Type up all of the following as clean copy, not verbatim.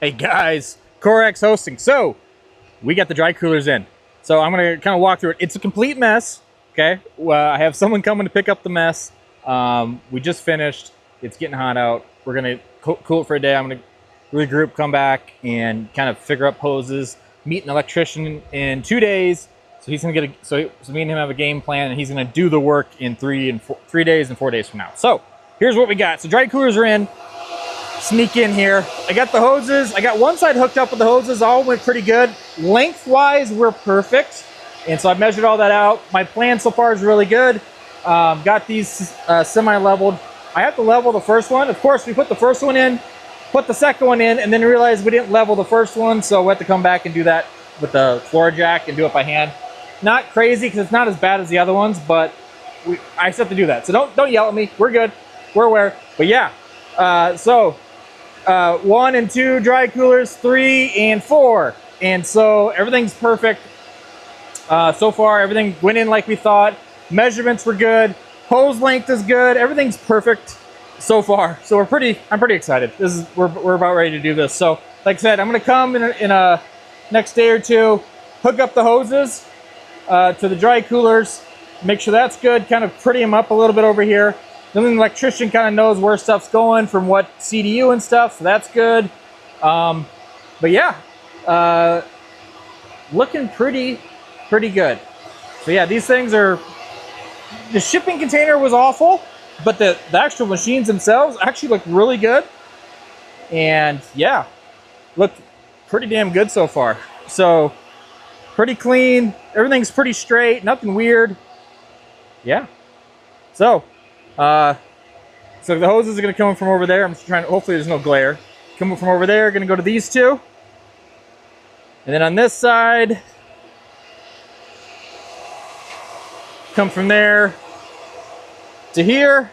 Hey guys, CoreX hosting. So we got the dry coolers in. So I'm gonna kind of walk through it. It's a complete mess. Okay, I have someone coming to pick up the mess. We just finished. It's getting hot out. We're gonna cool it for a day. I'm gonna regroup, come back, and kind of figure up hoses. Meet an electrician in 2 days. So he's gonna get so me and him have a game plan, and he's gonna do the work in 3 days and 4 days from now. So here's what we got. So dry coolers are in. Sneak in here. I got the hoses. I got one side hooked up with the hoses. All went pretty good. Lengthwise, we're perfect. And so I measured all that out. My plan so far is really good. Got these semi-leveled. I have to level the first one. Of course, we put the first one in, put the second one in, and then realized we didn't level the first one. So we had to come back and do that with the floor jack and do it by hand. Not crazy because it's not as bad as the other ones, but I just have to do that. So don't yell at me. We're good. We're aware. But yeah. 1 and 2 dry coolers, 3 and 4, and so everything's perfect. So far, everything went in like we thought. Measurements were good. Hose length is good. Everything's perfect so far. So I'm pretty excited. We're about ready to do this. So like I said, I'm gonna come in a next day or two, hook up the hoses to the dry coolers, make sure that's good. Kind of pretty them up a little bit over here. Then the electrician kind of knows where stuff's going from what CDU and stuff, so that's good. But yeah, looking pretty good. So yeah, these things are, the shipping container was awful, but the actual machines themselves actually look really good. And yeah, look pretty damn good so far. So pretty clean, everything's pretty straight, nothing weird. Yeah, so the hoses are going to come from over there. I'm just trying to, hopefully there's no glare. Coming from over there, going to go to these two. And then on this side, come from there to here,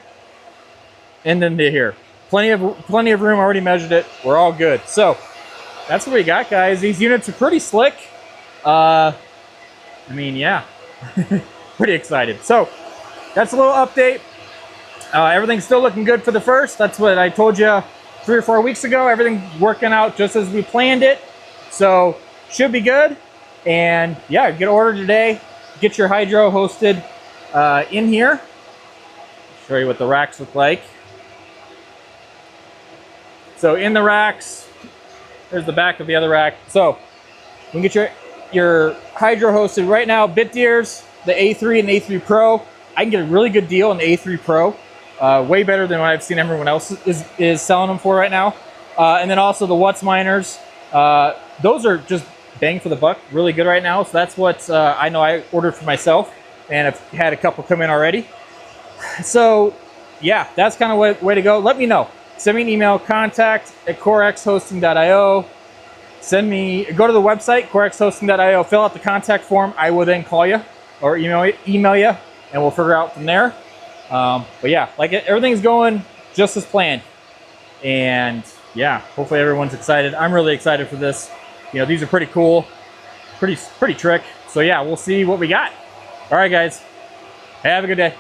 and then to here. Plenty of room, already measured it. We're all good. So that's what we got, guys. These units are pretty slick. I mean, yeah, pretty excited. So that's a little update. Everything's still looking good for the first. That's what I told you 3 or 4 weeks ago. Everything's working out just as we planned it. So should be good. And yeah, get ordered today. Get your hydro hosted in here. Show you what the racks look like. So in the racks, there's the back of the other rack. So you can get your hydro hosted right now. Bitdeer's, the A3 and A3 Pro. I can get a really good deal on the A3 Pro. Way better than what I've seen everyone else is selling them for right now. And then also the Whatsminers. Those are just bang for the buck, really good right now. So that's what I know I ordered for myself, and I've had a couple come in already. So yeah, that's kind of way to go. Let me know. Send me an email, contact@corexhosting.io. Go to the website, corexhosting.io, fill out the contact form. I will then call you or email you, and we'll figure out from there. But yeah, everything's going just as planned. And yeah, hopefully everyone's excited. I'm really excited for this. You know, these are pretty cool, pretty trick. So yeah, we'll see what we got. All right, guys, have a good day.